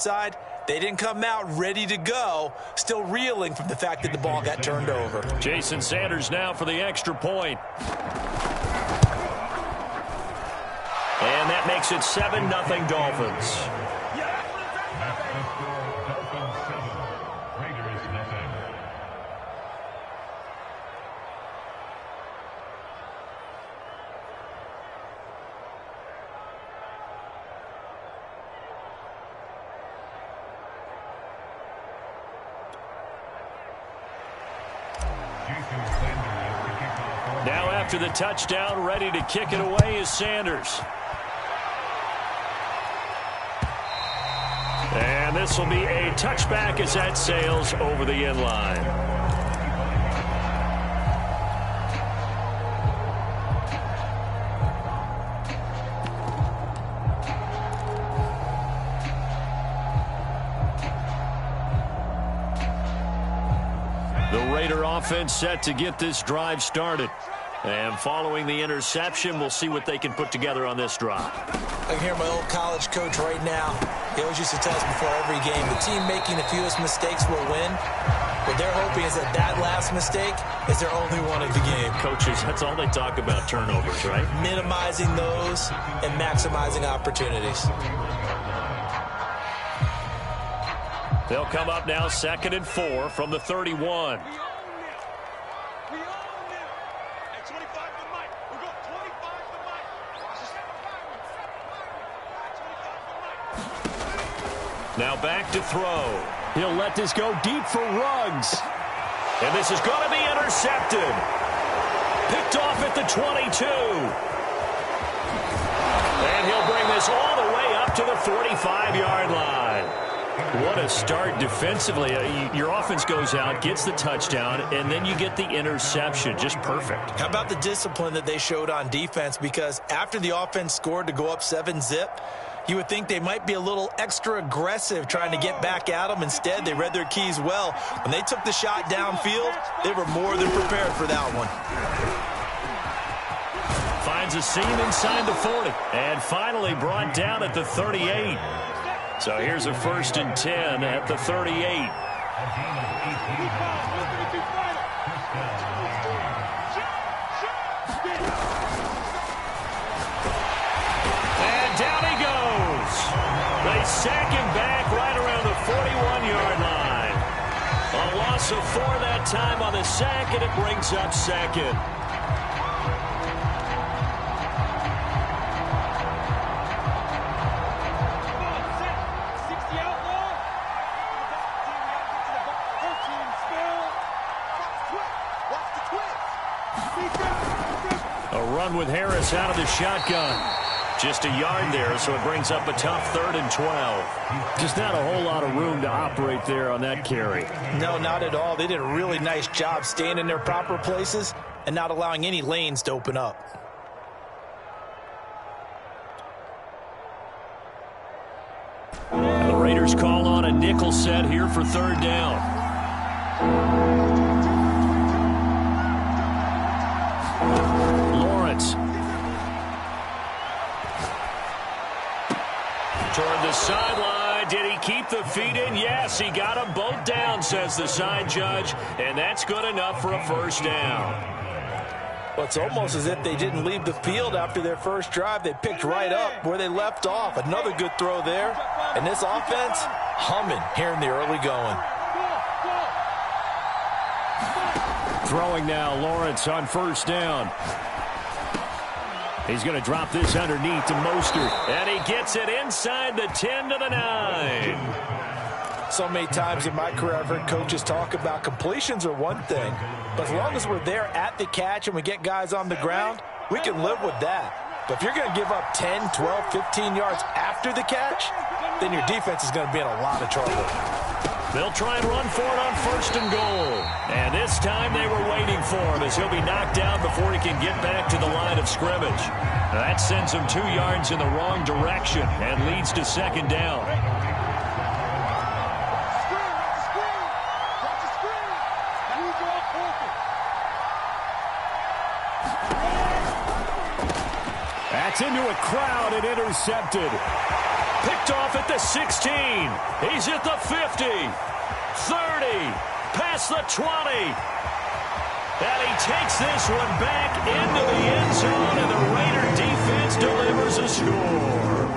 side, they didn't come out ready to go, still reeling from the fact that the ball got turned over. Jason Sanders now for the extra point. And that makes it 7-0 Dolphins. Now after the touchdown, ready to kick it away is Sanders. And this will be a touchback as that sails over the end line. The Raider offense set to get this drive started. And following the interception, we'll see what they can put together on this drive. I can hear my old college coach right now. He always used to tell us before every game, the team making the fewest mistakes will win. What they're hoping is that that last mistake is their only one of the game. Coaches, that's all they talk about, turnovers, right? Minimizing those and maximizing opportunities. They'll come up now 2nd and 4 from the 31. Now back to throw. He'll let this go deep for Ruggs. And this is going to be intercepted. Picked off at the 22. And he'll bring this all the way up to the 45-yard line. What a start defensively. Your offense goes out, gets the touchdown, and then you get the interception. Just perfect. How about the discipline that they showed on defense? Because after the offense scored to go up 7-zip, you would think they might be a little extra aggressive trying to get back at them. Instead, they read their keys well. When they took the shot downfield, they were more than prepared for that one. Finds a seam inside the 40. And finally brought down at the 38. So here's a 1st and 10 at the 38. They sack him back right around the 41-yard line. A loss of 4 that time on the sack, and it brings up 2nd. A run with Harris out of the shotgun. Just a yard there, so it brings up a tough 3rd and 12. Just not a whole lot of room to operate there on that carry. No, not at all. They did a really nice job staying in their proper places and not allowing any lanes to open up. The Raiders call on a nickel set here for 3rd down. Lawrence. Toward the sideline. Did he keep the feet in? Yes, he got them both down, says the side judge. And that's good enough for a 1st down. Well, it's almost as if they didn't leave the field after their first drive. They picked right up where they left off. Another good throw there. And this offense, humming here in the early going. Throwing now, Lawrence on 1st down. He's going to drop this underneath to Mostert. And he gets it inside the 10 to the 9. So many times in my career, I've heard coaches talk about completions are one thing. But as long as we're there at the catch and we get guys on the ground, we can live with that. But if you're going to give up 10, 12, 15 yards after the catch, then your defense is going to be in a lot of trouble. They'll try and run for it on 1st and goal. And this time they were waiting for him as he'll be knocked down before he can get back to the line of scrimmage. That sends him 2 yards in the wrong direction and leads to 2nd down. That's into a crowd and intercepted. Picked picked off at the 16. He's at the 50, 30, past the 20. And he takes this one back into the end zone, and the Raider defense delivers a score.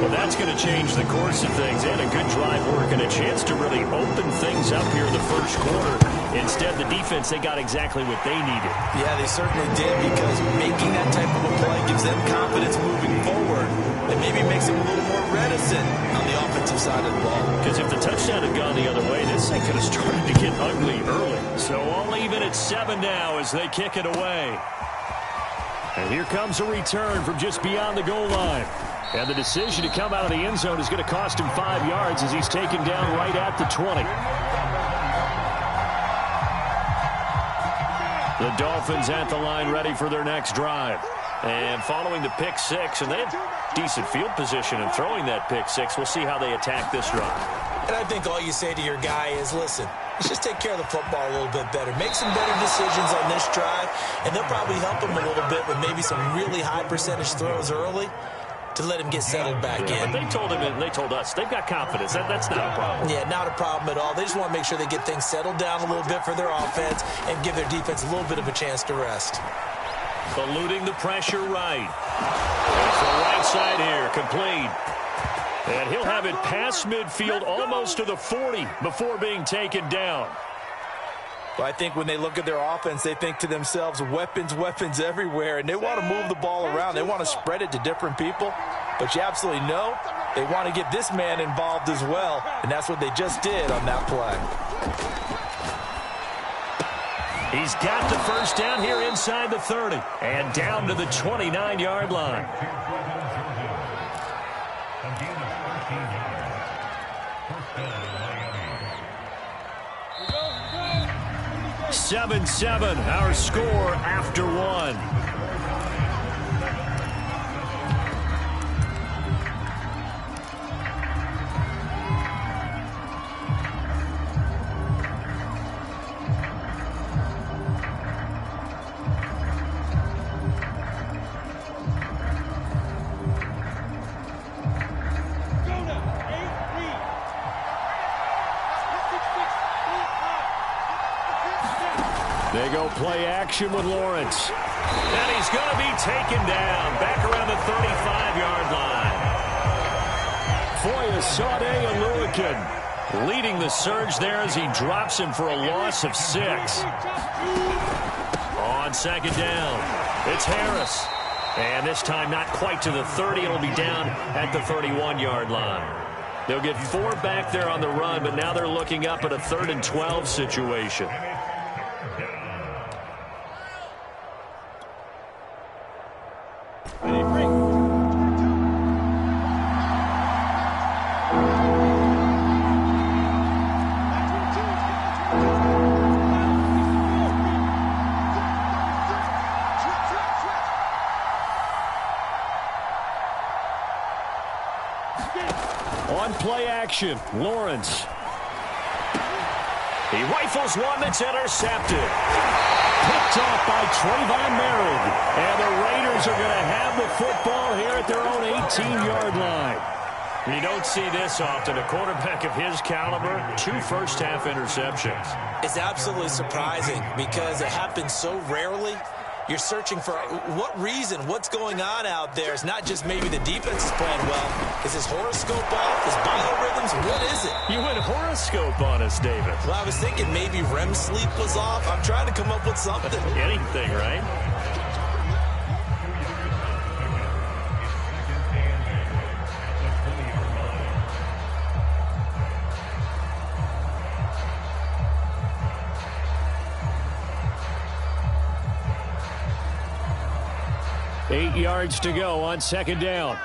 Well, that's going to change the course of things. And a good drive work and a chance to really open things up here in the first quarter. Instead, the defense, they got exactly what they needed. Yeah, they certainly did, because making that type of a play gives them confidence moving forward and maybe makes them a little more reticent on the offensive side of the ball. Because if the touchdown had gone the other way, this thing could have started to get ugly early. So all even at 7 now as they kick it away. And here comes a return from just beyond the goal line. And the decision to come out of the end zone is going to cost him 5 yards as he's taken down right at the 20. The Dolphins at the line ready for their next drive. And following the pick six, and they have decent field position in throwing that pick six. We'll see how they attack this drive. And I think all you say to your guy is, listen, let's just take care of the football a little bit better. Make some better decisions on this drive, and they'll probably help him a little bit with maybe some really high percentage throws early to let him get settled back in. But they told him, and they told us, they've got confidence. That's not a problem. Yeah, not a problem at all. They just want to make sure they get things settled down a little bit for their offense and give their defense a little bit of a chance to rest. Eluding the pressure right. There's the right side here, complete. And he'll have it past midfield almost to the 40 before being taken down. Well, I think when they look at their offense, they think to themselves, weapons, weapons everywhere, and they want to move the ball around. They want to spread it to different people, but you absolutely know they want to get this man involved as well, and that's what they just did on that play. He's got the first down here inside the 30 and down to the 29-yard line. 7-7, our score after one. They go play action with Lawrence. And he's going to be taken down back around the 35-yard line. Foyesade Aluakin leading the surge there as he drops him for a loss of 6. On second down, it's Harris. And this time not quite to the 30. It'll be down at the 31-yard line. They'll get 4 back there on the run, but now they're looking up at a 3rd and 12 situation. On play action, Lawrence. He rifles one that's intercepted. Picked off by Trayvon Merritt. And the Raiders are going to have the football here at their own 18-yard line. You don't see this often. A quarterback of his caliber, 2 first-half interceptions. It's absolutely surprising because it happens so rarely. You're searching for what reason, what's going on out there. It's not just maybe the defense is playing well. Is his horoscope off? His biorhythms? What is it? You went horoscope on us, David. Well, I was thinking maybe REM sleep was off. I'm trying to come up with something. Anything, right? Eight yards to go on second down.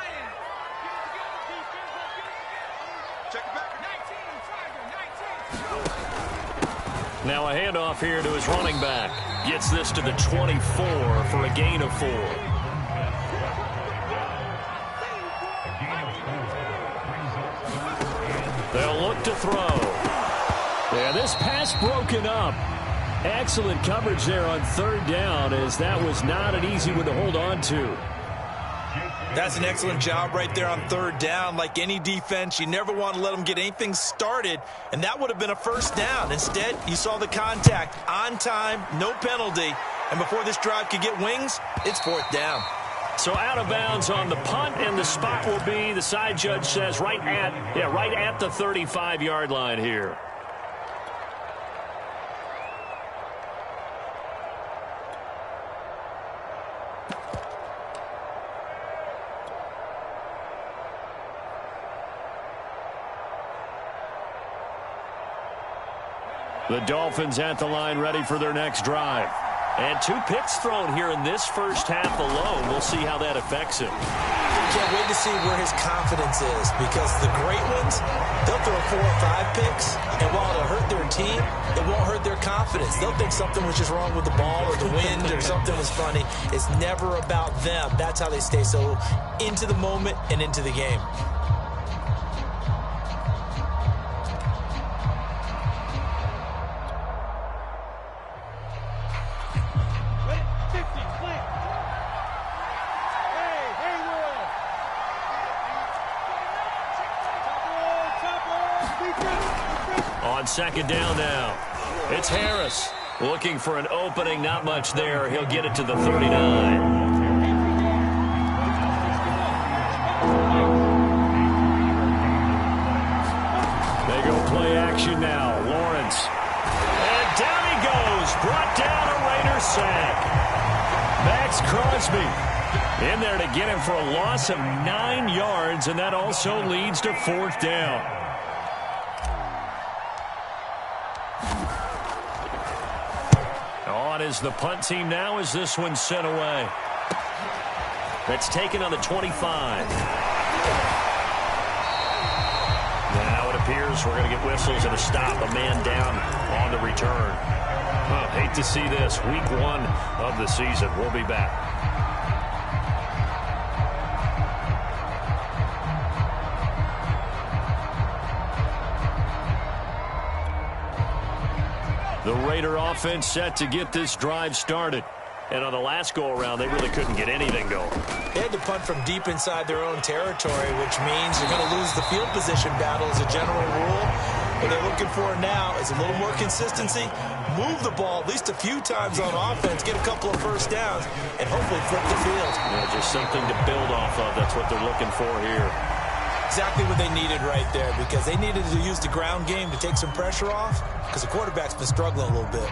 Now a handoff here to his running back. Gets this to the 24 for a gain of 4. They'll look to throw. Yeah, this pass broken up. Excellent coverage there on 3rd down, as that was not an easy one to hold on to. That's an excellent job right there on third down. Like any defense, you never want to let them get anything started, and that would have been a first down. Instead, you saw the contact on time, no penalty, and before this drive could get wings, it's fourth down. So out of bounds on the punt, and the spot will be, the side judge says, right at the 35-yard line here. The Dolphins at the line, ready for their next drive. And 2 picks thrown here in this first half alone. We'll see how that affects him. Can't wait to see where his confidence is, because the great ones, they'll throw 4 or 5 picks, and while it'll hurt their team, it won't hurt their confidence. They'll think something was just wrong with the ball or the wind or something was funny. It's never about them. That's how they stay so into the moment and into the game. On second down now, it's Harris looking for an opening. Not much there. He'll get it to the 39. They go play action now. Lawrence. And down he goes. Brought down a Raider sack. Max Crosby in there to get him for a loss of 9 yards, and that also leads to fourth down. On is the punt team now as this one's sent away. That's taken on the 25. Now it appears we're going to get whistles and a stop. A man down on the return. Oh, hate to see this. Week 1 of the season. We'll be back. The Raider offense set to get this drive started. And on the last go-around, they really couldn't get anything going. They had to punt from deep inside their own territory, which means you're going to lose the field position battle as a general rule. What they're looking for now is a little more consistency, move the ball at least a few times on offense, get a couple of first downs, and hopefully flip the field. Yeah, just something to build off of. That's what they're looking for here. Exactly what they needed right there, because they needed to use the ground game to take some pressure off, because the quarterback's been struggling a little bit.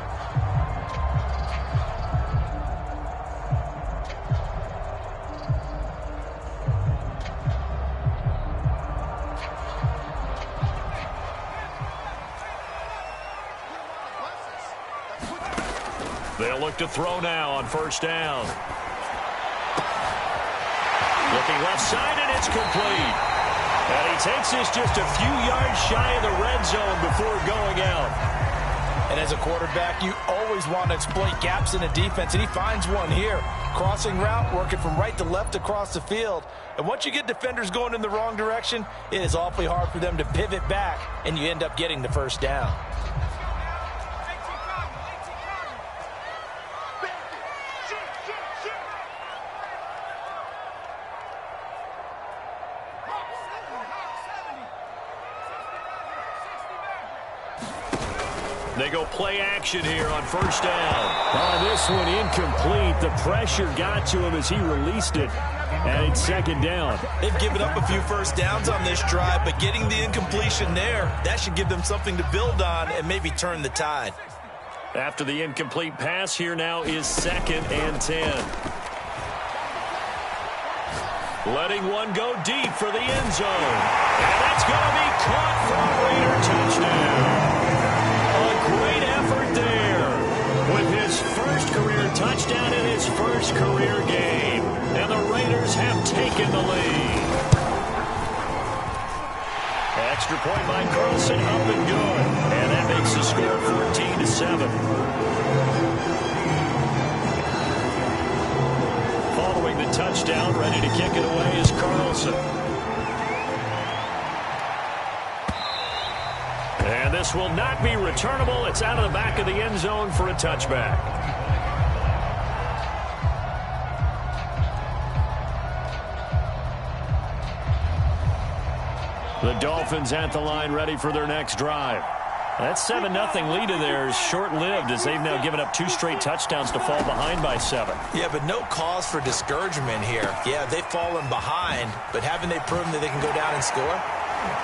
They'll look to throw now on first down. Looking left side, and it's complete. And he takes this just a few yards shy of the red zone before going out. And as a quarterback, you always want to exploit gaps in a defense, and he finds one here. Crossing route, working from right to left across the field. And once you get defenders going in the wrong direction, it is awfully hard for them to pivot back, and you end up getting the first down. They go play action here on first down. This one incomplete. The pressure got to him as he released it. And it's second down. They've given up a few first downs on this drive, but getting the incompletion there, that should give them something to build on and maybe turn the tide. After the incomplete pass, here now is 2nd and 10. Letting one go deep for the end zone. And that's going to be caught for a Raider touchdown. A great effort there with his first career touchdown in his first career game. And the Raiders have taken the lead. Extra point by Carlson, up and good. And that makes the score 14-7. Following the touchdown, ready to kick it away is Carlson. And this will not be returnable. It's out of the back of the end zone for a touchback. The Dolphins at the line ready for their next drive. That 7-0 lead of theirs short-lived as they've now given up 2 straight touchdowns to fall behind by 7. Yeah, but no cause for discouragement here. Yeah, they've fallen behind, but haven't they proven that they can go down and score?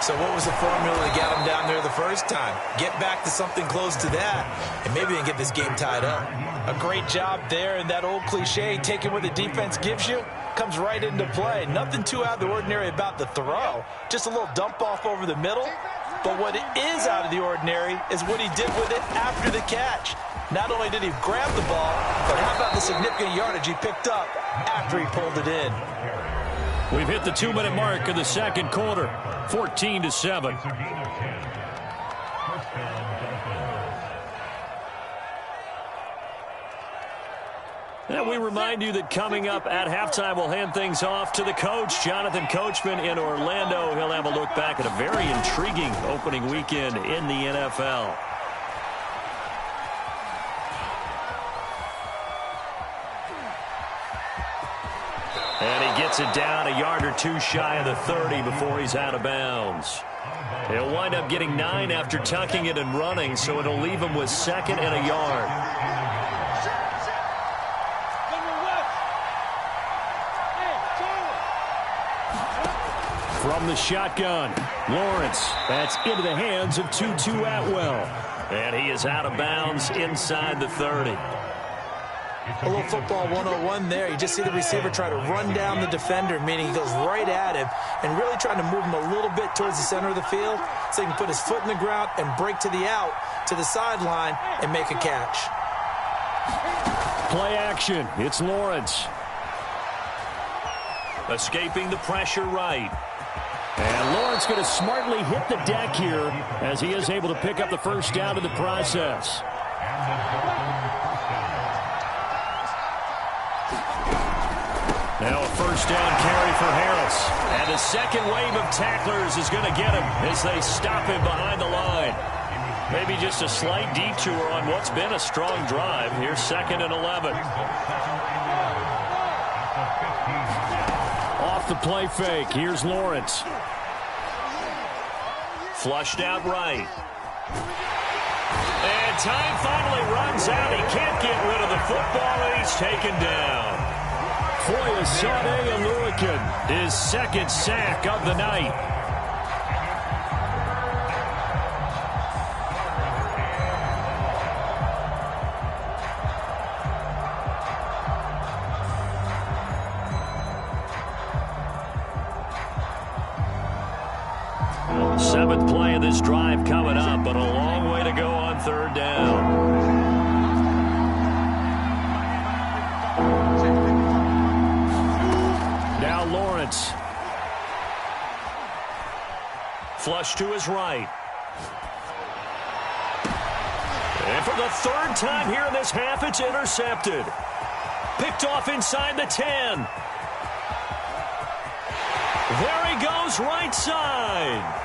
So what was the formula to get them down there the first time? Get back to something close to that, and maybe they can get this game tied up. A great job there, and that old cliche, taking what the defense gives you, comes right into play. Nothing too out of the ordinary about the throw. Just a little dump off over the middle. But what is out of the ordinary is what he did with it after the catch. Not only did he grab the ball, but how about the significant yardage he picked up after he pulled it in? We've hit the 2-minute mark of the second quarter, 14-7. And we remind you that coming up at halftime, we'll hand things off to the coach, Jonathan Coachman in Orlando. He'll have a look back at a very intriguing opening weekend in the NFL. And he gets it down a yard or 2 shy of the 30 before he's out of bounds. He'll wind up getting 9 after tucking it and running, so it'll leave him with 2nd and a yard. From the shotgun, Lawrence. That's into the hands of Tutu Atwell. And he is out of bounds inside the 30. A little football 101 there. You just see the receiver try to run down the defender, meaning he goes right at him and really trying to move him a little bit towards the center of the field so he can put his foot in the ground and break to the out, to the sideline, and make a catch. Play action. It's Lawrence. Escaping the pressure right. And Lawrence going to smartly hit the deck here as he is able to pick up the first down in the process. Now a first down carry for Harris. And the second wave of tacklers is going to get him as they stop him behind the line. Maybe just a slight detour on what's been a strong drive. Here's 2nd and 11. Off the play fake. Here's Lawrence. Flushed out right. And time finally runs out. He can't get rid of the football, and he's taken down. Foyesade Oluokun, his 2nd sack of the night. Seventh play of this drive coming up, but a long way to go on 3rd down. Now Lawrence. Flush to his right. And for the 3rd time here in this half, it's intercepted. Picked off inside the 10. There he goes, right side.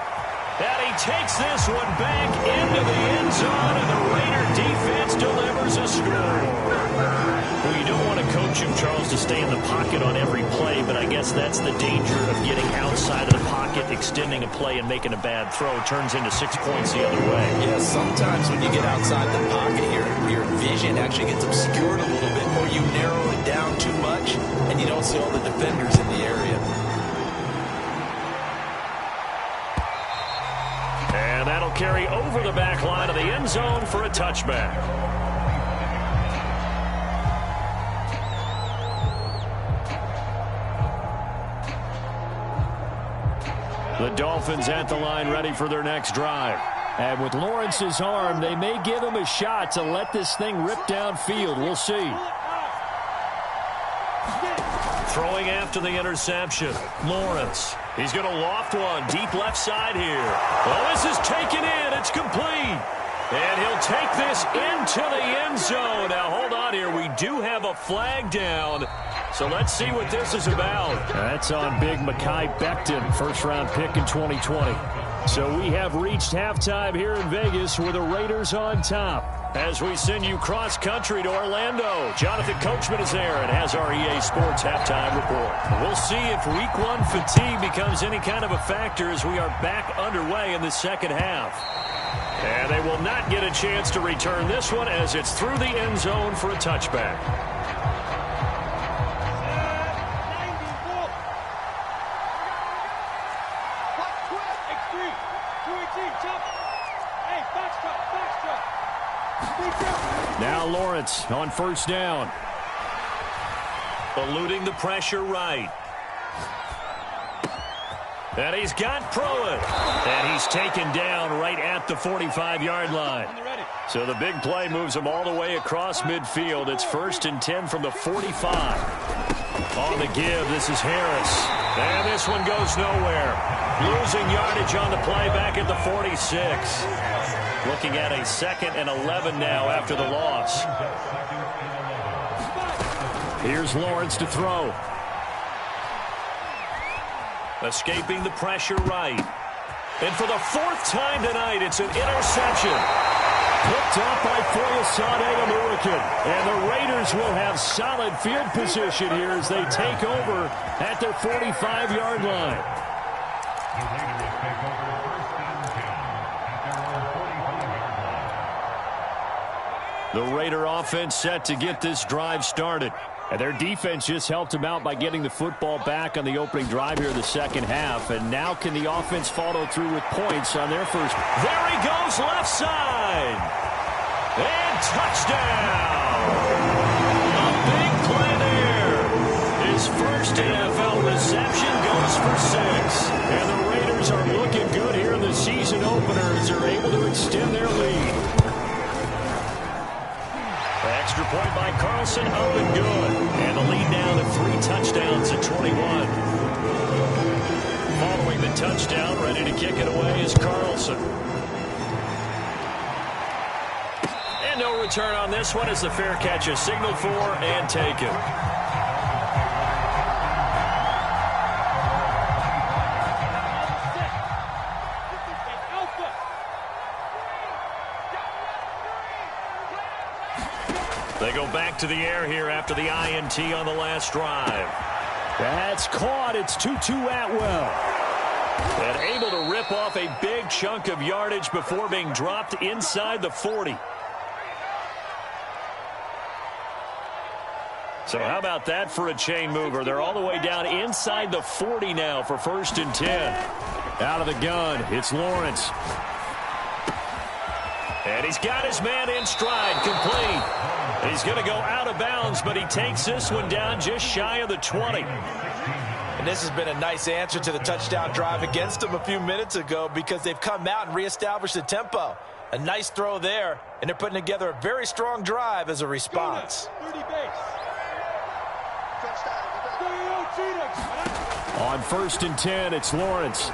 And he takes this one back into the end zone, and the Raider defense delivers a score. Well, you don't want to coach him, Charles, to stay in the pocket on every play, but I guess that's the danger of getting outside of the pocket, extending a play, and making a bad throw. It turns into 6 points the other way. Yeah, sometimes when you get outside the pocket, your vision actually gets obscured a little bit, or you narrow it down too much, and you don't see all the defenders in the area. And that'll carry over the back line of the end zone for a touchback. The Dolphins at the line ready for their next drive. And with Lawrence's arm, they may give him a shot to let this thing rip downfield. We'll see. Throwing after the interception. Lawrence. He's going to loft one deep left side here. Well, this is taken in. It's complete. And he'll take this into the end zone. Now, hold on here. We do have a flag down. So let's see what this is about. That's on big Mekhi Becton, first-round pick in 2020. So we have reached halftime here in Vegas with the Raiders on top. As we send you cross-country to Orlando, Jonathan Coachman is there and has our EA Sports halftime report. We'll see if Week 1 fatigue becomes any kind of a factor as we are back underway in the second half. And they will not get a chance to return this one as it's through the end zone for a touchback. Now Lawrence on first down. Eluding the pressure right. And he's got Pruitt. And he's taken down right at the 45-yard line. So the big play moves him all the way across midfield. It's 1st and 10 from the 45. On the give, this is Harris. And this one goes nowhere. Losing yardage on the play back at the 46. Looking at a 2nd and 11 now after the loss. Here's Lawrence to throw. Escaping the pressure right. And for the 4th time tonight, it's an interception. Picked up by Foyesade Aluakin. And the Raiders will have solid field position here as they take over at their 45-yard line. The Raider offense set to get this drive started. And their defense just helped them out by getting the football back on the opening drive here in the second half. And now can the offense follow through with points on their first? There he goes, left side. And touchdown. A big play there. His first NFL reception goes for 6. And the Raiders are looking good here in the season opener as they're able to extend their lead. Extra point by Carlson, up and good. And the lead down to 3 touchdowns at 21. Following the touchdown, ready to kick it away is Carlson. And no return on this one as the fair catch is signaled for and taken. They go back to the air here after the INT on the last drive. That's caught. It's Tutu Atwell. And able to rip off a big chunk of yardage before being dropped inside the 40. So how about that for a chain mover? They're all the way down inside the 40 now for 1st and 10. Out of the gun, it's Lawrence. And he's got his man in stride, complete. He's going to go out of bounds, but he takes this one down just shy of the 20. And this has been a nice answer to the touchdown drive against them a few minutes ago because they've come out and reestablished the tempo. A nice throw there, and they're putting together a very strong drive as a response. On 1st and 10, it's Lawrence.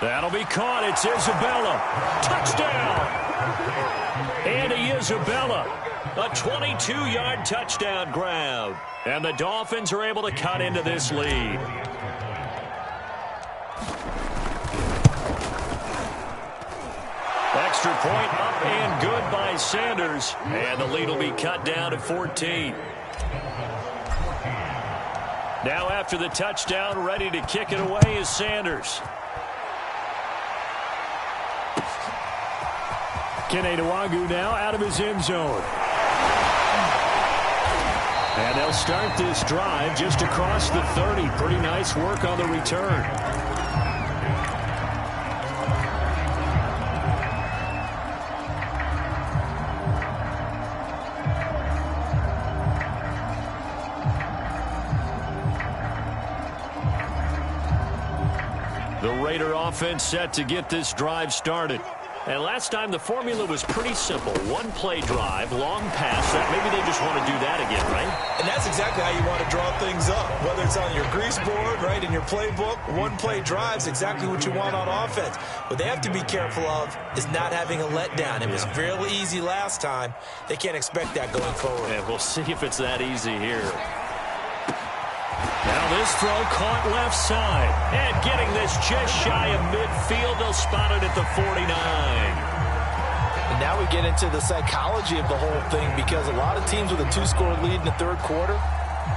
That'll be caught. It's Isabella. Touchdown! Andy Isabella, a 22-yard touchdown grab. And the Dolphins are able to cut into this lead. Extra point up and good by Sanders. And the lead will be cut down to 14. Now after the touchdown, ready to kick it away is Sanders. Kene Nwangwu now out of his end zone. And they'll start this drive just across the 30. Pretty nice work on the return. The Raider offense set to get this drive started. And last time the formula was pretty simple. One play drive, long pass. Maybe they just want to do that again, right? And that's exactly how you want to draw things up. Whether it's on your grease board, right, in your playbook, one play drive is exactly what you want on offense. What they have to be careful of is not having a letdown. It was real easy last time. They can't expect that going forward. And we'll see if it's that easy here. Now this throw caught left side. And getting this just shy of midfield, they'll spot it at the 49. And now we get into the psychology of the whole thing, because a lot of teams with a 2-score lead in the third quarter,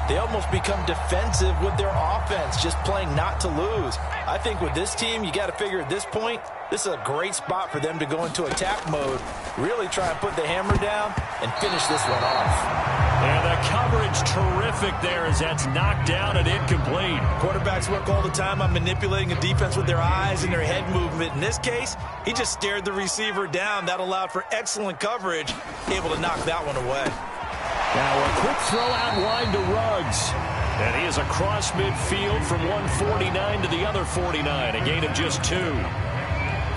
they almost become defensive with their offense, just playing not to lose. I think with this team, you got to figure at this point, this is a great spot for them to go into attack mode, really try and put the hammer down and finish this one off. And the coverage terrific there as that's knocked down and incomplete. Quarterbacks work all the time on manipulating a defense with their eyes and their head movement. In this case, he just stared the receiver down. That allowed for excellent coverage, able to knock that one away. Now a quick throw out wide to Ruggs. And he is across midfield from 149 to the other 49, a gain of just 2.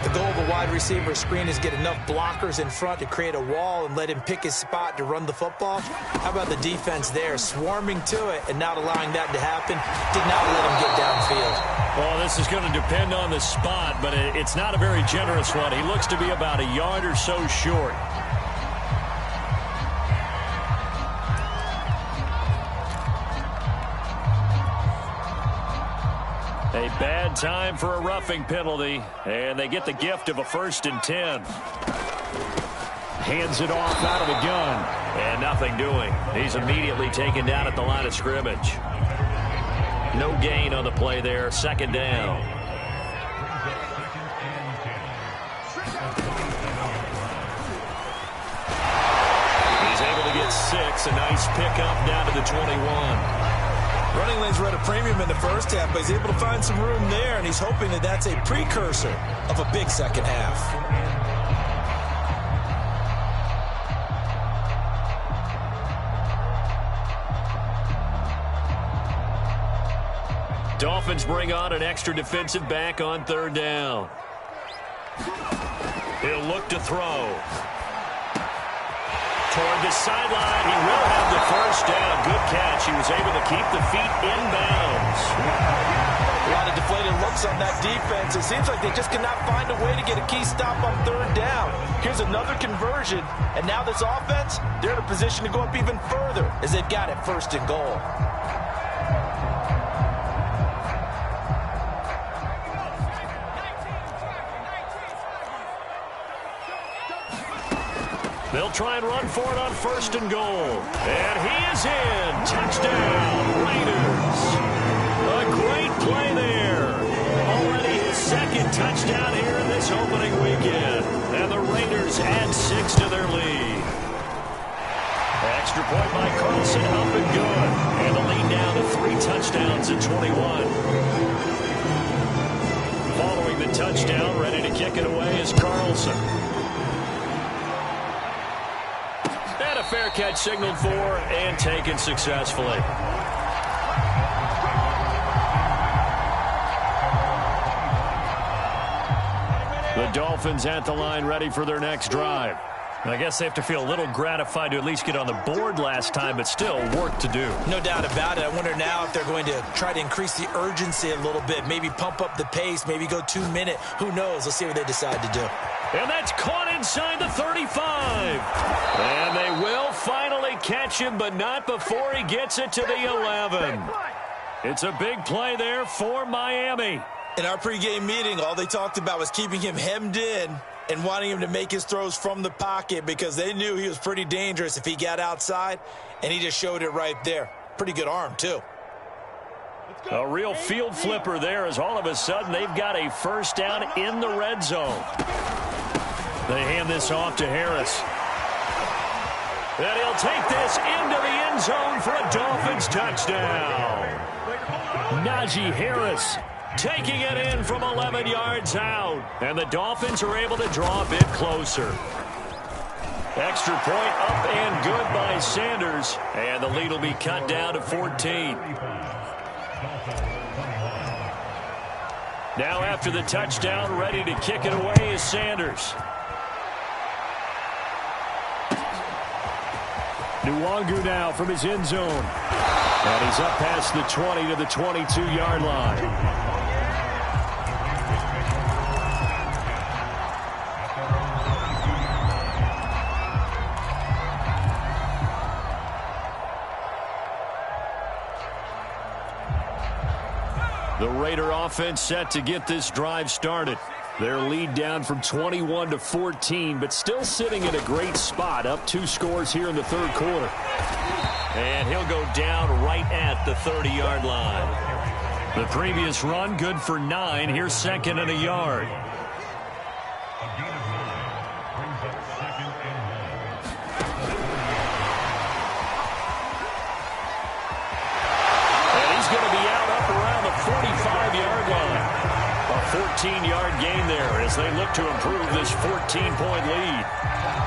The goal of a wide receiver screen is get enough blockers in front to create a wall and let him pick his spot to run the football. How about the defense there, swarming to it and not allowing that to happen? Did not let him get downfield. Well, this is going to depend on the spot, but it's not a very generous one. He looks to be about a yard or so short. A bad time for a roughing penalty, and they get the gift of a 1st and 10. Hands it off out of the gun, and nothing doing. He's immediately taken down at the line of scrimmage. No gain on the play there, 2nd down. He's able to get 6, a nice pickup down to the 21. Running lanes were at a premium in the first half, but he's able to find some room there, and he's hoping that that's a precursor of a big second half. Dolphins bring on an extra defensive back on 3rd down. He'll look to throw. Toward the sideline, he will have the 1st down. Good catch. He was able to keep the feet inbounds. A lot of deflated looks on that defense. It seems like they just cannot find a way to get a key stop on 3rd down. Here's another conversion, and now this offense, they're in a position to go up even further as they've got it 1st and goal. They'll try and run for it on 1st and goal. And he is in. Touchdown, Raiders. A great play there. Already his 2nd touchdown here in this opening weekend. And the Raiders add 6 to their lead. Extra point by Carlson, up and good. And the lead down to 3 touchdowns at 21. Following the touchdown, ready to kick it away is Carlson. A fair catch signaled for and taken successfully. The Dolphins at the line ready for their next drive. I guess they have to feel a little gratified to at least get on the board last time, but still work to do. No doubt about it. I wonder now if they're going to try to increase the urgency a little bit, maybe pump up the pace, maybe go 2-minute. Who knows? Let's see what they decide to do. And that's caught inside the 35. And they will finally catch him, but not before he gets it to the 11. It's a big play there for Miami. In our pregame meeting, all they talked about was keeping him hemmed in and wanting him to make his throws from the pocket because they knew he was pretty dangerous if he got outside, and he just showed it right there. Pretty good arm, too. A real field flipper there as all of a sudden they've got a 1st down in the red zone. They hand this off to Harris. And he'll take this into the end zone for a Dolphins touchdown. Najee Harris taking it in from 11 yards out. And the Dolphins are able to draw a bit closer. Extra point up and good by Sanders. And the lead will be cut down to 14. Now after the touchdown, ready to kick it away is Sanders. Nwangu now from his end zone. And he's up past the 20 to the 22-yard line. The Raider offense set to get this drive started. Their lead down from 21 to 14, but still sitting in a great spot, up 2 scores here in the third quarter. And he'll go down right at the 30-yard line. The previous run good for 9. Here's second and a yard. And he's going to be out up around the 45-yard line. A 14-yard gain there as they look to improve this 14-point lead.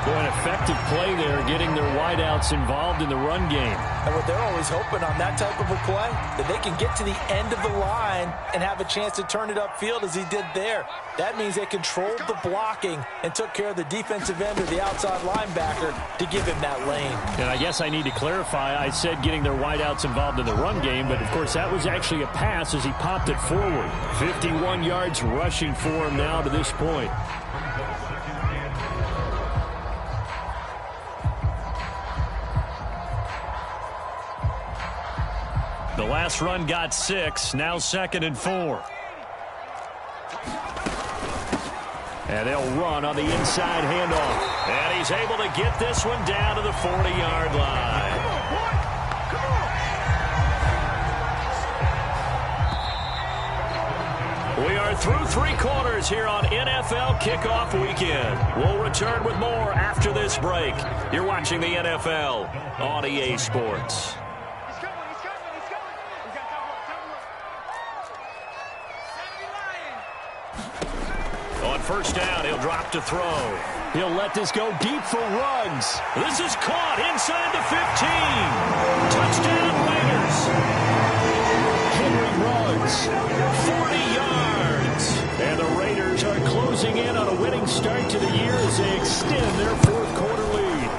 An effective play there, getting their wideouts involved in the run game. And what they're always hoping on that type of a play, that they can get to the end of the line and have a chance to turn it upfield as he did there. That means they controlled the blocking and took care of the defensive end or the outside linebacker to give him that lane. And I guess I need to clarify, I said getting their wideouts involved in the run game, but of course that was actually a pass as he popped it forward. 51 yards rushing for him now to this point. The last run got 6, now second and 4. And they'll run on the inside handoff. And he's able to get this one down to the 40-yard line. We are through 3 quarters here on NFL Kickoff Weekend. We'll return with more after this break. You're watching the NFL on EA Sports. On first down, he'll drop to throw. He'll let this go deep for Ruggs. This is caught inside the 15. Touchdown Raiders. Henry Ruggs, 40 yards. And the Raiders are closing in on a winning start to the year as they extend their fourth quarter lead.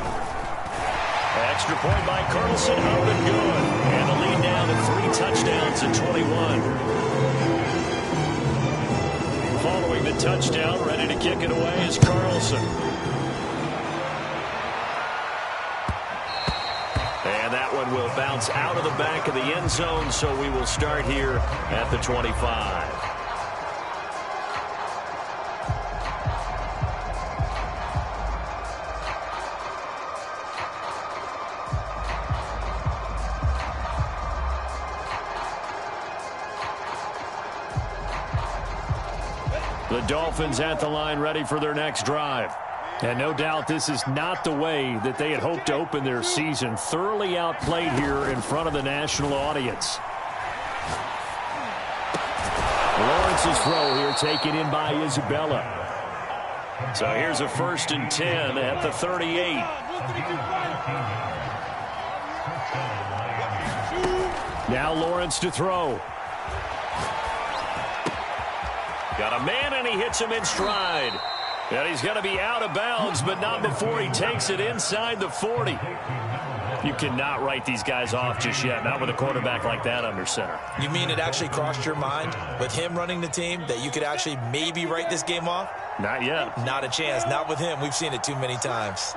Extra point by Carlson, up and good. And the lead down to 3 touchdowns at 21. Following the touchdown, ready to kick it away is Carlson. And that one will bounce out of the back of the end zone, so we will start here at the 25. The Dolphins at the line, ready for their next drive. And no doubt this is not the way that they had hoped to open their season. Thoroughly outplayed here in front of the national audience. Lawrence's throw here taken in by Isabella. So here's a 1st and 10 at the 38. Now Lawrence to throw. Got a man, and he hits him in stride. And he's going to be out of bounds, but not before he takes it inside the 40. You cannot write these guys off just yet, not with a quarterback like that under center. You mean it actually crossed your mind with him running the team that you could actually maybe write this game off? Not yet. Not a chance. Not with him. We've seen it too many times.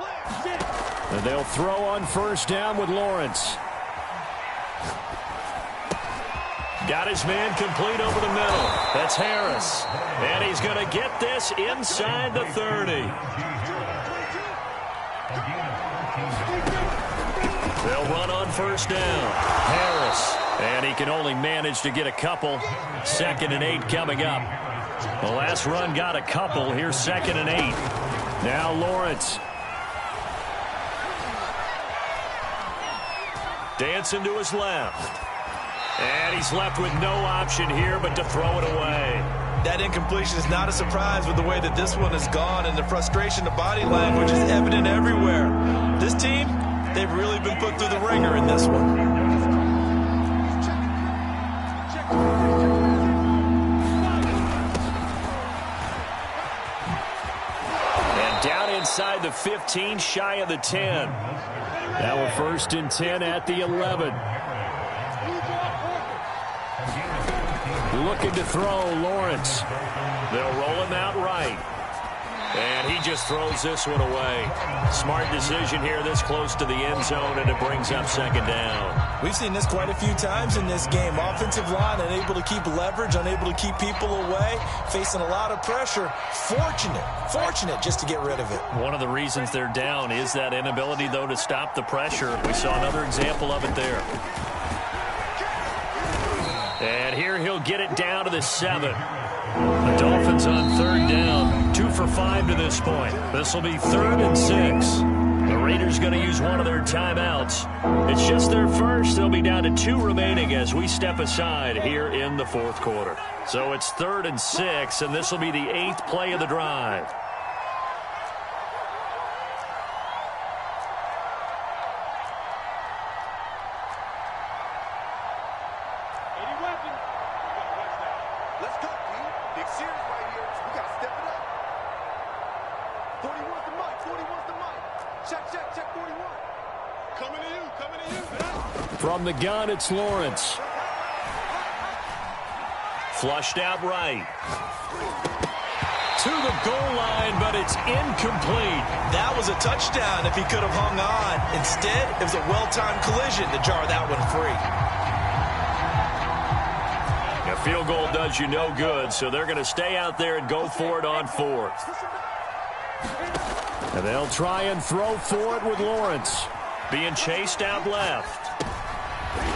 And they'll throw on first down with Lawrence. Got his man complete over the middle. That's Harris. And he's going to get this inside the 30. They'll run on first down. Harris. And he can only manage to get a couple. 2nd and 8 coming up. The last run got a couple. Here's 2nd and 8. Now Lawrence. Dancing to his left. And he's left with no option here but to throw it away. That incompletion is not a surprise with the way that this one has gone, and the frustration, the body language is evident everywhere. This team, they've really been put through the ringer in this one. And down inside the 15, shy of the 10. Now a 1st and 10 at the 11. Looking to throw, Lawrence. They'll roll him out right. And he just throws this one away. Smart decision here this close to the end zone, and it brings up second down. We've seen this quite a few times in this game. Offensive line unable to keep leverage, unable to keep people away, facing a lot of pressure. Fortunate just to get rid of it. One of the reasons they're down is that inability, though, to stop the pressure. We saw another example of it there. And here he'll get it down to the 7. The Dolphins on third down, 2 for 5 to this point. This will be 3rd and 6. The Raiders going to use one of their timeouts. It's just their first. They'll be down to 2 remaining as we step aside here in the 4th quarter. So it's 3rd and 6, and this will be the 8th play of the drive. From the gun, it's Lawrence. Flushed out right. To the goal line, but it's incomplete. That was a touchdown if he could have hung on. Instead, it was a well-timed collision to jar that one free. A field goal does you no good, so they're going to stay out there and go for it on 4th. And they'll try and throw for it with Lawrence. Being chased out left.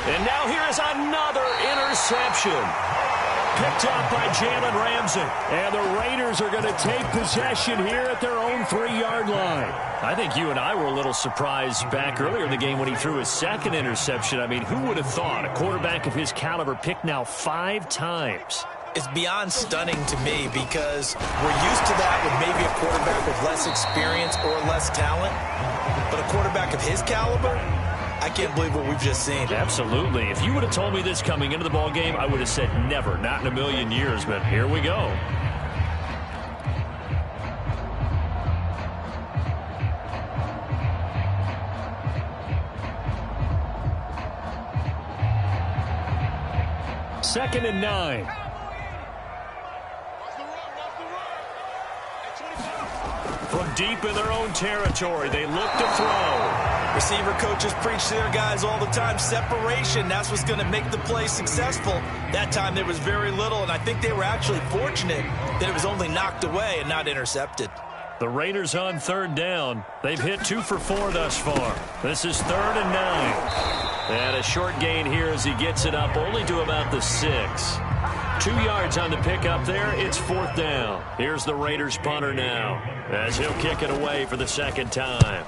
And now here is another interception. Picked up by Jalen Ramsey. And the Raiders are going to take possession here at their own 3-yard line. I think you and I were a little surprised back earlier in the game when he threw his 2nd interception. I mean, who would have thought a quarterback of his caliber picked now 5 times? It's beyond stunning to me because we're used to that with maybe a quarterback with less experience or less talent. But a quarterback of his caliber, I can't believe what we've just seen. Absolutely. If you would have told me this coming into the ball game, I would have said never, not in a million years. But here we go. Second and 9. From deep in their own territory, they look to throw. Receiver coaches preach to their guys all the time. Separation, that's what's going to make the play successful. That time there was very little, and I think they were actually fortunate that it was only knocked away and not intercepted. The Raiders on third down. They've hit 2 for 4 thus far. This is 3rd and 9. And a short gain here as he gets it up only to about the 6. 2 yards on the pickup there. It's 4th down. Here's the Raiders punter now as he'll kick it away for the 2nd time.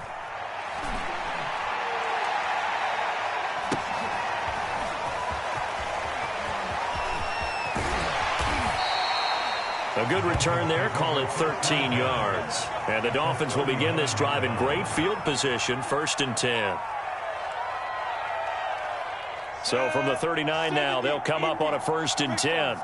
A good return there. Call it 13 yards. And the Dolphins will begin this drive in great field position. 1st and 10. So from the 39 now, they'll come up on a 1st and 10.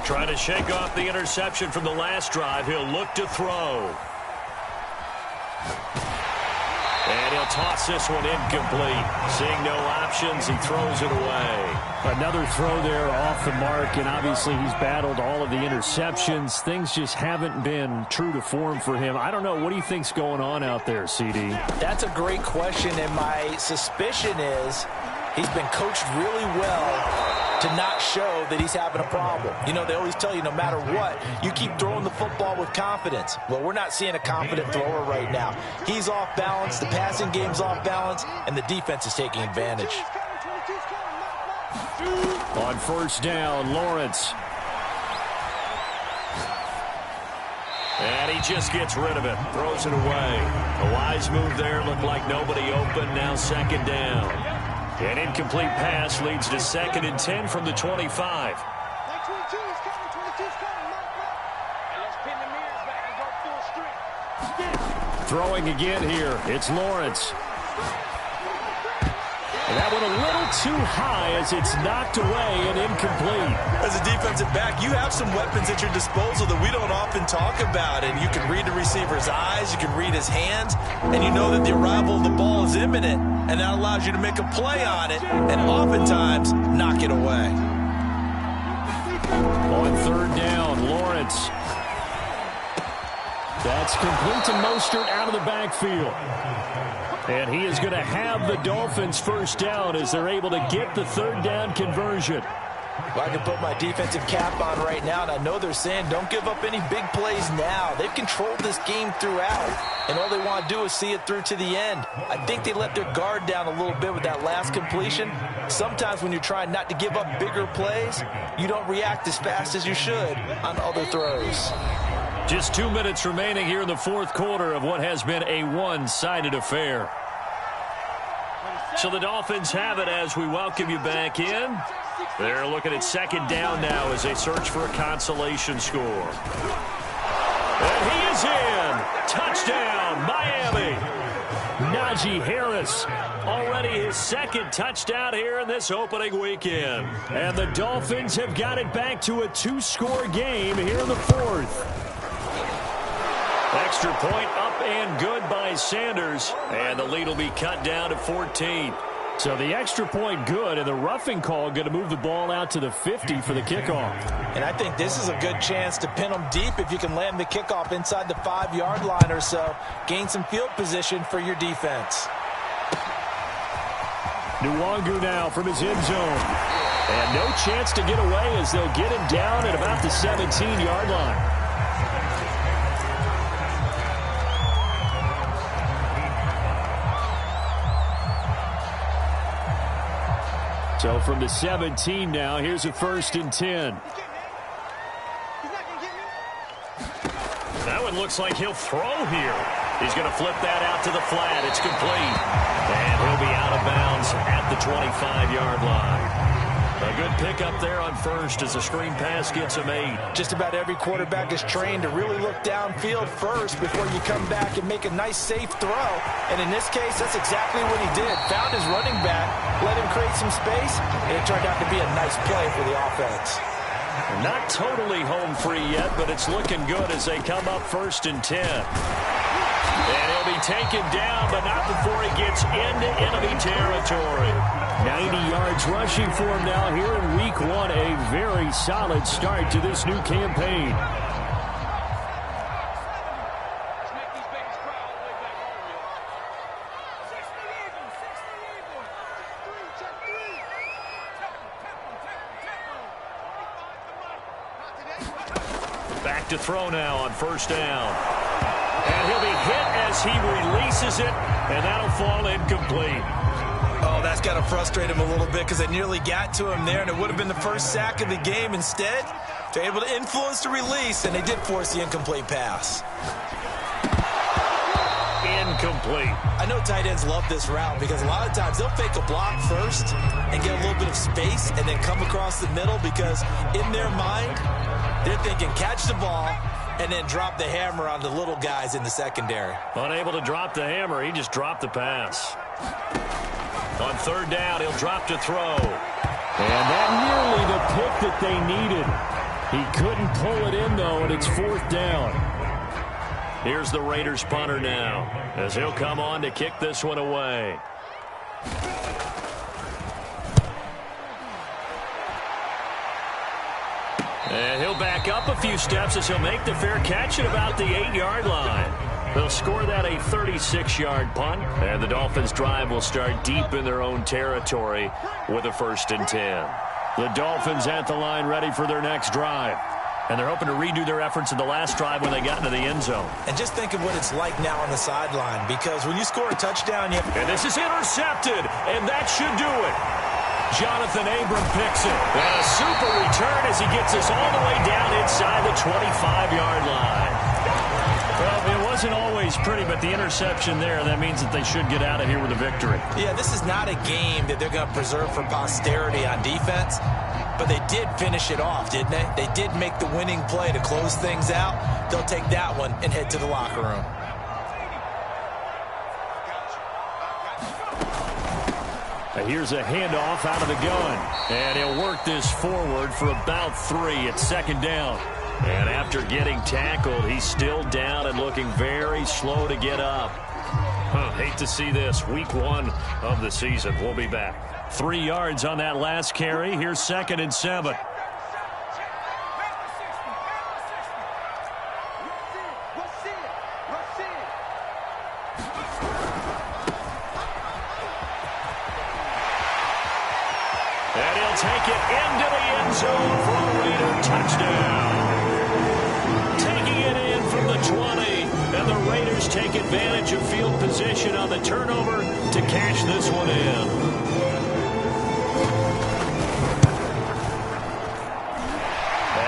Trying to shake off the interception from the last drive. He'll look to throw. And he'll toss this one incomplete. Seeing no options, he throws it away. Another throw there off the mark, and obviously he's battled all of the interceptions. Things just haven't been true to form for him. I don't know. What do you think's going on out there, CD? That's a great question, and my suspicion is he's been coached really well to not show that he's having a problem. You know, they always tell you no matter what, you keep throwing the football with confidence. Well, we're not seeing a confident thrower right now. He's off balance, the passing game's off balance, and the defense is taking advantage. On 1st down, Lawrence. And he just gets rid of it, throws it away. A wise move there, looked like nobody open, now 2nd down. An incomplete pass leads to 2nd and 10 from the 25. Throwing again here. It's Lawrence. And that one a little too high as it's knocked away and incomplete. As a defensive back, you have some weapons at your disposal that we don't often talk about. And you can read the receiver's eyes, you can read his hands, and you know that the arrival of the ball is imminent. And that allows you to make a play on it and oftentimes knock it away. third down. Lawrence. That's complete to Mostert out of the backfield. And he is going to have the Dolphins first down as they're able to get the third down conversion. Well, I can put my defensive cap on right now, and I know they're saying don't give up any big plays now. They've controlled this game throughout, and all they want to do is see it through to the end. I think they let their guard down a little bit with that last completion. Sometimes when you're trying not to give up bigger plays, you don't react as fast as you should on other throws. Just 2 minutes remaining here in the fourth quarter of what has been a one-sided affair. So the Dolphins have it as we welcome you back in. They're looking at second down now as they search for a consolation score. And he is in. Touchdown, Miami. Najee Harris, already his second touchdown here in this opening weekend. And the Dolphins have got it back to a two-score game here in the fourth. Extra point up and good by Sanders. And the lead will be cut down to 14. So the extra point good, and the roughing call going to move the ball out to the 50 for the kickoff. And I think this is a good chance to pin them deep if you can land the kickoff inside the 5-yard line or so. Gain some field position for your defense. Nwangu now from his end zone. And no chance to get away as they'll get him down at about the 17-yard line. So from the 17 now, here's a 1st and 10. That one looks like he'll throw here. He's going to flip that out to the flat. It's complete. And he'll be out of bounds at the 25-yard line. A good pickup there on first as the screen pass gets him 8. Just about every quarterback is trained to really look downfield first before you come back and make a nice, safe throw. And in this case, that's exactly what he did. Found his running back, let him create some space, and it turned out to be a nice play for the offense. Not totally home free yet, but it's looking good as they come up 1st and 10. And he'll be taken down, but not before he gets into enemy territory. 90 yards rushing for him now here in week 1. A very solid start to this new campaign. Back to throw now on 1st down. And he'll be hit as he releases it, and that'll fall incomplete. Oh, that's got to frustrate him a little bit because they nearly got to him there, and it would have been the first sack of the game. Instead, they're able to influence the release, and they did force the incomplete pass. Incomplete. I know tight ends love this route because a lot of times they'll fake a block first and get a little bit of space and then come across the middle because in their mind, they're thinking catch the ball and then drop the hammer on the little guys in the secondary. Unable to drop the hammer, he just dropped the pass. On 3rd down, he'll drop to throw. And that nearly the pick that they needed. He couldn't pull it in, though, and it's 4th down. Here's the Raiders punter now as he'll come on to kick this one away. And he'll back up a few steps as he'll make the fair catch at about the 8-yard line. They'll score that a 36-yard punt, and the Dolphins' drive will start deep in their own territory with a 1st and 10. The Dolphins at the line ready for their next drive. And they're hoping to redo their efforts in the last drive when they got into the end zone. And just think of what it's like now on the sideline, because when you score a touchdown, you have... And this is intercepted, and that should do it. Jonathan Abram picks it. And a super return as he gets us all the way down inside the 25-yard line. Well, it wasn't always pretty, but the interception there, that means that they should get out of here with a victory. Yeah, this is not a game that they're going to preserve for posterity on defense, but they did finish it off, didn't they? They did make the winning play to close things out. They'll take that one and head to the locker room. Here's a handoff out of the gun. And he'll work this forward for about 3 at 2nd down. And after getting tackled, he's still down and looking very slow to get up. Hate to see this. Week 1 of the season. We'll be back. 3 yards on that last carry. Here's 2nd and 7. it into the end zone for a Raider touchdown. Taking it in from the 20, and the Raiders take advantage of field position on the turnover to cash this one in.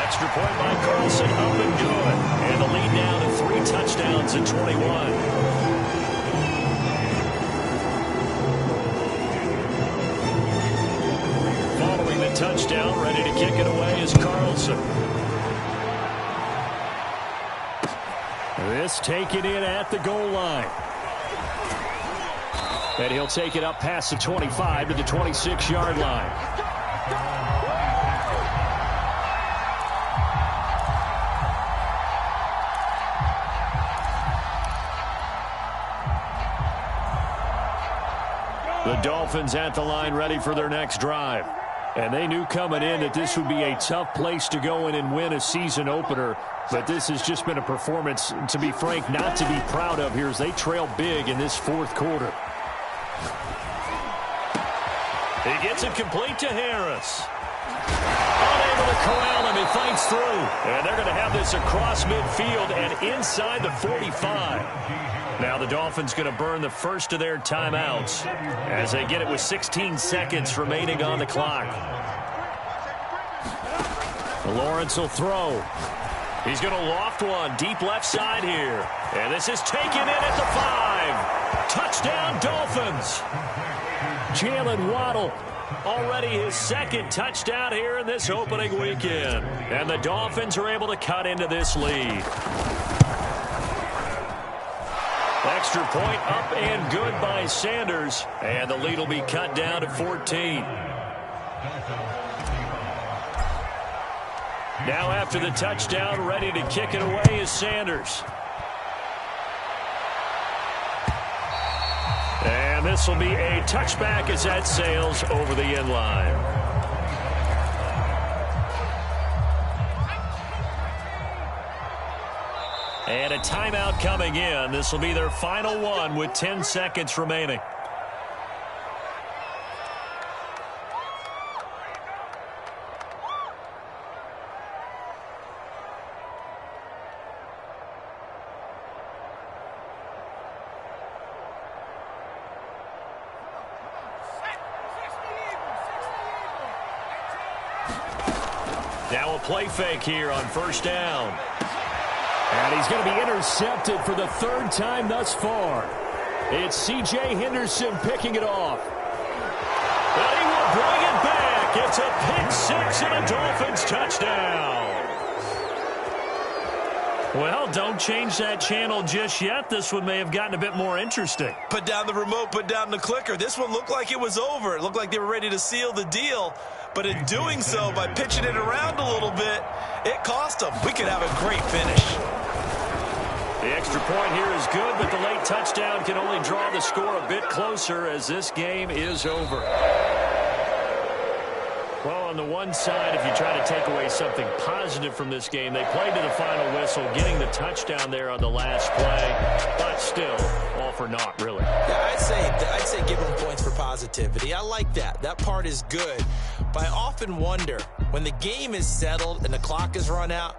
Extra point by Carlson, up and good. And the lead now to 3 touchdowns at 21. Following the touchdown, ready to kick it away is Carlson. This taken in at the goal line. And he'll take it up past the 25 to the 26-yard line. The Dolphins at the line ready for their next drive. And they knew coming in that this would be a tough place to go in and win a season opener. But this has just been a performance, to be frank, not to be proud of here as they trail big in this fourth quarter. He gets it complete to Harris. Unable to corral him. He fights through. And they're going to have this across midfield and inside the 45. Now the Dolphins going to burn the first of their timeouts as they get it with 16 seconds remaining on the clock. Lawrence will throw. He's going to loft one deep left side here. And this is taken in at the 5. Touchdown Dolphins. Jalen Waddle. Already his second touchdown here in this opening weekend. And the Dolphins are able to cut into this lead. Extra point up and good by Sanders. And the lead will be cut down to 14. Now after the touchdown, ready to kick it away is Sanders. And this will be a touchback as that sails over the end line. And a timeout coming in. This will be their final one with 10 seconds remaining. Now a play fake here on first down. And he's going to be intercepted for the third time thus far. It's C.J. Henderson picking it off. But he will bring it back. It's a pick six and a Dolphins touchdown. Well, don't change that channel just yet. This one may have gotten a bit more interesting. Put down the remote, put down the clicker. This one looked like it was over. It looked like they were ready to seal the deal. But in doing so, by pitching it around a little bit, it cost them. We could have a great finish. The extra point here is good, but the late touchdown can only draw the score a bit closer as this game is over. Well, on the one side, if you try to take away something positive from this game, they played to the final whistle, getting the touchdown there on the last play, but still, all for naught, really. Yeah, I'd say give them points for positivity. I like that. That part is good. But I often wonder, when the game is settled and the clock is run out,